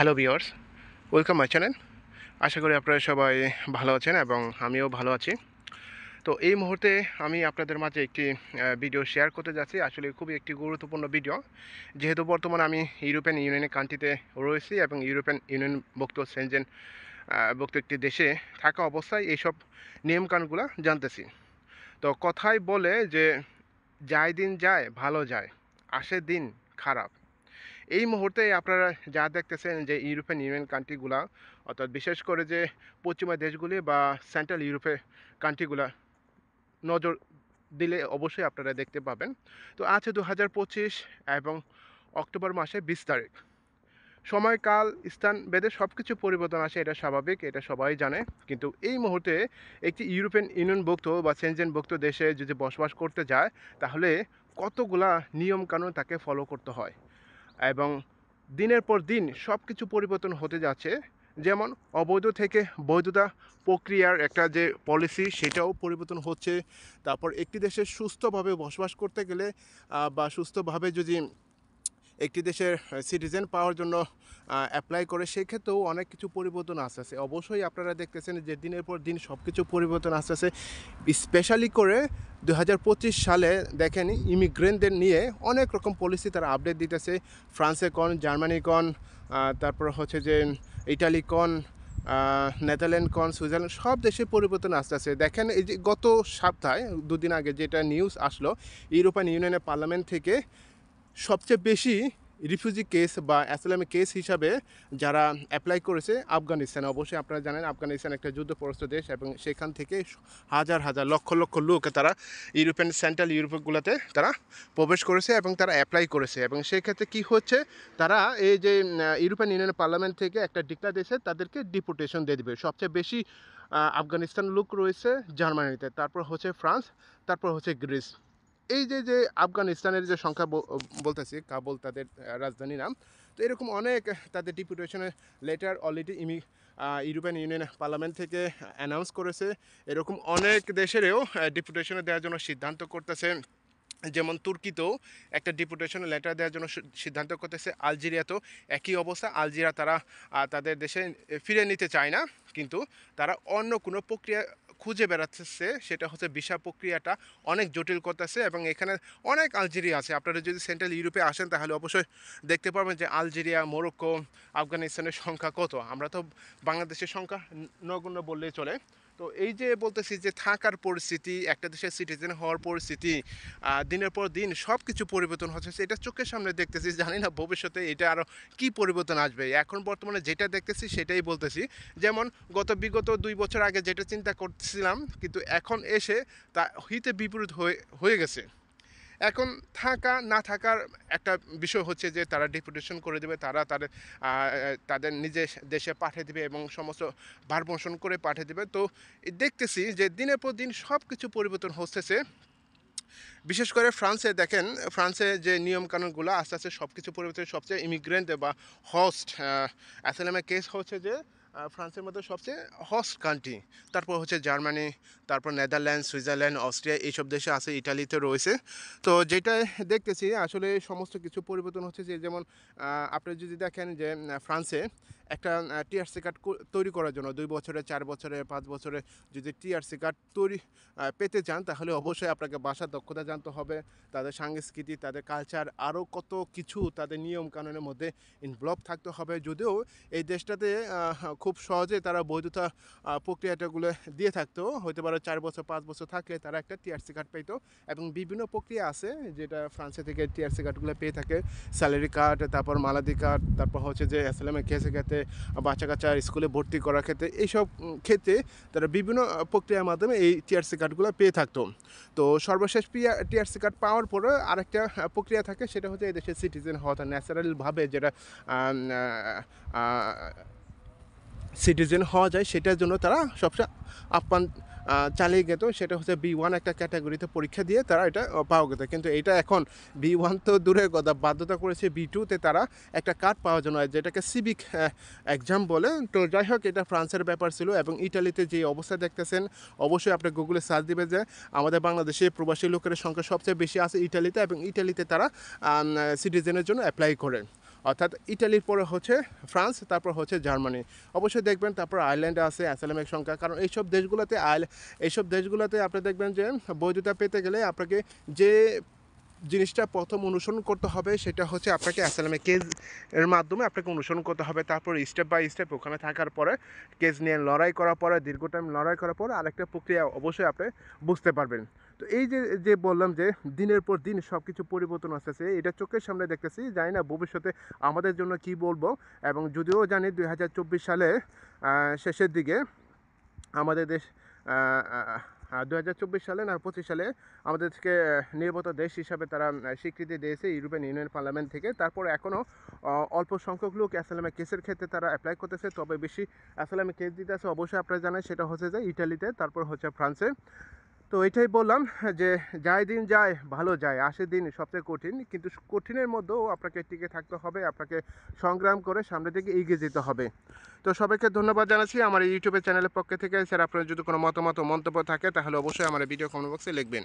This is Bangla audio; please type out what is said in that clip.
Hello viewers, welcome my channel. আশা করি আপনারা সবাই ভালো আছেন এবং আমিও ভালো আছি। তো এই মুহূর্তে আমি আপনাদের মাঝে একটি ভিডিও শেয়ার করতে যাচ্ছি। আসলে খুবই একটি গুরুত্বপূর্ণ ভিডিও। যেহেতু বর্তমানে আমি ইউরোপিয়ান ইউনিয়নের কান্ট্রিতে রয়েছি এবং ইউরোপিয়ান ইউনিয়নভুক্ত সেনজেন ভুক্ত একটি দেশে থাকা অবস্থায় এইসব নিয়মকানুনগুলো জানতেছি। তো কথায় বলে যে, যায় দিন যায় ভালো যায়, আসে দিন খারাপ। এই মুহূর্তে আপনারা যা দেখতেছেন যে ইউরোপিয়ান ইউনিয়ন কান্ট্রিগুলা, অর্থাৎ বিশেষ করে যে পশ্চিমা দেশগুলি বা সেন্ট্রাল ইউরোপের কান্ট্রিগুলা নজর দিলে অবশ্যই আপনারা দেখতে পাবেন। তো আছে ২০২৫ এবং অক্টোবর মাসে ২০ তারিখ। সময়কাল, স্থান ভেদে সব কিছু পরিবর্তন আসে, এটা স্বাভাবিক, এটা সবাই জানে। কিন্তু এই মুহূর্তে একটি ইউরোপিয়ান ইউনিয়নভুক্ত বা সেনজেনভুক্ত দেশে যদি বসবাস করতে যায়, তাহলে কতগুলা নিয়মকানুন তাকে ফলো করতে হয় এবং দিনের পর দিন সব কিছু পরিবর্তন হতে যাচ্ছে। যেমন অবৈধ থেকে বৈধতা প্রক্রিয়ার একটা যে পলিসি, সেটাও পরিবর্তন হচ্ছে। তারপর একটি দেশে সুস্থভাবে বসবাস করতে গেলে বা সুস্থভাবে যদি একটি দেশের সিটিজেন পাওয়ার জন্য অ্যাপ্লাই করে, সেক্ষেত্রেও অনেক কিছু পরিবর্তন আসতেছে। অবশ্যই আপনারা দেখতেছেন যে দিনের পর দিন সব কিছু পরিবর্তন আসতেছে। স্পেশালি করে ২০২৫ সালে দেখেন ইমিগ্রেন্টদের নিয়ে অনেক রকম পলিসি তারা আপডেট দিতেছে। ফ্রান্সে কন, জার্মানি কন, তারপর হচ্ছে যে ইটালি কন, নেদারল্যান্ড কন, সুইজারল্যান্ড, সব দেশে পরিবর্তন আসতেছে। দেখেন এই যে গত সপ্তাহে দুদিন আগে যেটা নিউজ আসলো, ইউরোপিয়ান ইউনিয়নের পার্লামেন্ট থেকে সবচেয়ে বেশি রিফিউজি কেস বা অ্যাসাইলাম কেস হিসাবে যারা অ্যাপ্লাই করেছে আফগানিস্তান। অবশ্যই আপনারা জানেন আফগানিস্তান একটা যুদ্ধগ্রস্ত দেশ এবং সেখান থেকে হাজার হাজার লক্ষ লক্ষ লোক তারা ইউরোপিয়ান সেন্ট্রাল ইউরোপগুলোতে তারা প্রবেশ করেছে এবং তারা অ্যাপ্লাই করেছে। এবং সেক্ষেত্রে কী হচ্ছে, তারা এই যে ইউরোপিয়ান ইউনিয়নের পার্লামেন্ট থেকে একটা ডিক্লার দিয়েছে, তাদেরকে ডিপোর্টেশন দিয়ে দেবে। সবচেয়ে বেশি আফগানিস্তান লোক রয়েছে জার্মানিতে, তারপর হচ্ছে ফ্রান্স, তারপর হচ্ছে গ্রিস। এই যে যে আফগানিস্তানের যে সংখ্যা বলতেছি, কাবুল তাদের রাজধানী নাম। তো এরকম অনেক তাদের ডিপুটেশনের letter already European Union parliament থেকে অ্যানাউন্স করেছে। এরকম অনেক দেশেরও ডিপুটেশনে দেওয়ার জন্য সিদ্ধান্ত করতেছে। যেমন তুর্কিতেও একটা ডিপুটেশন লেটার দেওয়ার জন্য সিদ্ধান্ত করতেছে। আলজেরিয়াতেও একই অবস্থা। আলজেরিয়া তারা তাদের দেশে ফিরে নিতে চায় না, কিন্তু তারা অন্য কোনো প্রক্রিয়া খুঁজে বেড়াচ্ছে। সেটা হচ্ছে ভিসা প্রক্রিয়াটা অনেক জটিল করতেছে এবং এখানে অনেক আলজেরিয়া আছে। আপনারা যদি সেন্ট্রাল ইউরোপে আসেন তাহলে অবশ্যই দেখতে পারবেন যে আলজেরিয়া, মরক্কো, আফগানিস্তানের সংখ্যা কত। আমরা তো বাংলাদেশের সংখ্যা নগণ্য বললেই চলে। তো এই যে বলতেছি যে থাকার পরিস্থিতি, একটা দেশের সিটিজেন হওয়ার পরিস্থিতি, দিনের পর দিন সব কিছু পরিবর্তন হচ্ছে। এটা চোখের সামনে দেখতেছি, জানি না ভবিষ্যতে এটা আরও কী পরিবর্তন আসবে। এখন বর্তমানে যেটা দেখতেছি সেটাই বলতেছি। যেমন বিগত ২ বছর আগে যেটা চিন্তা করছিলাম, কিন্তু এখন এসে তা হিতে বিপরীত হয়ে গেছে। এখন থাকা না থাকার একটা বিষয় হচ্ছে যে তারা ডেপুটেশন করে দেবে, তারা তাদের নিজের দেশে পাঠিয়ে দেবে এবং সমস্ত ভারমোষণ করে পাঠিয়ে দেবে। তো দেখতেছি যে দিনের পর দিন সব কিছু পরিবর্তন হচ্ছে। বিশেষ করে ফ্রান্সে দেখেন, ফ্রান্সে যে নিয়মকানুনগুলো আস্তে আস্তে সব কিছু পরিবর্তন। সবচেয়ে ইমিগ্রেন্ট বা হোস্ট অ্যাসাইলামের কেস হচ্ছে যে ফ্রান্সের মধ্যে সবচেয়ে হোস্ট কান্ট্রি। তারপর হচ্ছে জার্মানি, তারপর নেদারল্যান্ড, সুইজারল্যান্ড, অস্ট্রিয়া, এইসব দেশে আছে, ইটালিতে রয়েছে। তো যেটা দেখতেছি আসলে সমস্ত কিছু পরিবর্তন হচ্ছে। যে যেমন আপনি যদি দেখেন যে ফ্রান্সে একটা টিআরসি কার্ড তৈরি করার জন্য ২ বছরে, ৪ বছরে, ৫ বছরে যদি টিআরসি কার্ড তৈরি পেতে চান, তাহলে অবশ্যই আপনাকে ভাষার দক্ষতা জানতে হবে, তাদের সংস্কৃতি, তাদের কালচার, আরও কত কিছু তাদের নিয়ম কানুনের মধ্যে ইনভলভ থাকতে হবে। যদিও এই দেশটাতে খুব সহজে তারা বৈধতা প্রক্রিয়াটাগুলো দিয়ে থাকতো, হতে পারে ৪ বছর ৫ বছর থাকলে তারা একটা টিআরসি কার্ড পেতো। এবং বিভিন্ন প্রক্রিয়া আছে যেটা ফ্রান্সে থেকে টিআরসি কার্ডগুলো পেয়ে থাকে। স্যালারি কার্ড, তারপর মালাদি কার্ড, তারপর হচ্ছে যে অ্যাসাইলামের কেসের ক্ষেত্রে, বাচ্চা কাচ্চা স্কুলে ভর্তি করার ক্ষেত্রে, এইসব ক্ষেত্রে তারা বিভিন্ন প্রক্রিয়ার মাধ্যমে এই টিআরসি কার্ডগুলো পেয়ে থাকতো। তো সর্বশেষ টিআরসি কার্ড পাওয়ার পরে আরেকটা প্রক্রিয়া থাকে, সেটা হচ্ছে এই দেশের সিটিজেন হওয়া, ন্যাচারালভাবে যেটা সিটিজেন হওয়া যায়, সেটার জন্য তারা সবসময় আপ্যায়ন চালিয়ে যেত। সেটা হচ্ছে B1 একটা ক্যাটাগরিতে পরীক্ষা দিয়ে তারা এটা পাওয়া যেত। কিন্তু এটা এখন B1 তো দূরের কথা, বাধ্যতা করেছে B2-তে তারা একটা কার্ড পাওয়ার জন্য, যেটাকে সিভিক এক্সাম বলে। তো যাই হোক, এটা ফ্রান্সের ব্যাপার ছিল। এবং ইটালিতে যে অবস্থা দেখতেছেন, অবশ্যই আপনি গুগলে সার্চ দিবে যে আমাদের বাংলাদেশে প্রবাসী লোকের সংখ্যা সবচেয়ে বেশি আছে ইটালিতে, এবং ইটালিতে তারা সিটিজেনের জন্য অ্যাপ্লাই করে। অর্থাৎ ইটালির পরে হচ্ছে ফ্রান্স, তারপর হচ্ছে জার্মানি। অবশ্যই দেখবেন তারপর আয়ারল্যান্ডে আছে অ্যাসাইলামের সংখ্যা, কারণ এইসব দেশগুলোতে আপনি দেখবেন যে বৈধতা পেতে গেলে আপনাকে যে জিনিসটা প্রথম অনুসরণ করতে হবে সেটা হচ্ছে আপনাকে অ্যাসাইলামে কেস এর মাধ্যমে আপনাকে অনুসরণ করতে হবে। তারপর স্টেপ বাই স্টেপ ওখানে থাকার পরে কেস নিয়ে লড়াই করার পরে, দীর্ঘ টাইম লড়াই করার পরে আরেকটা প্রক্রিয়া অবশ্যই আপনি বুঝতে পারবেন। তো এই যে বললাম যে দিনের পর দিন সব কিছু পরিবর্তন আসতেছে, এটা চোখের সামনে দেখতেছি। জানি না ভবিষ্যতে আমাদের জন্য কি বলবো, এবং যদিও জানি 2024 সালে শেষের দিকে আমাদের দেশ 2024 সালে না 25 সালে আমাদেরকে নিরাপত্তা দেশ হিসাবে তারা স্বীকৃতি দিয়েছে ইউরোপিয়ান ইউনিয়ন পার্লামেন্ট থেকে। তারপর এখনও অল্প সংখ্যক লোক অ্যাসাইলামের কেসের ক্ষেত্রে তারা অ্যাপ্লাই করতেছে, তবে বেশি অ্যাসাইলামের কেস দিতে আছে অবশ্যই আপনারা জানেন সেটা হচ্ছে যে ইটালিতে, তারপর হচ্ছে ফ্রান্সে। তো এটাই বললাম যে যায় দিন যায় ভালো যায়, আসে দিন সবচেয়ে কঠিন, কিন্তু কঠিনের মধ্যেও আপনাকে টিকে থাকতে হবে, আপনাকে সংগ্রাম করে সামনের দিকে এগিয়ে যেতে হবে। তো সবাইকে ধন্যবাদ জানাচ্ছি আমার এই ইউটিউবের চ্যানেলের পক্ষ থেকে। স্যার আপনার যদি কোনো মতামত ও মন্তব্য থাকে তাহলে অবশ্যই আমার ভিডিও কমেন্ট বক্সে লিখবেন।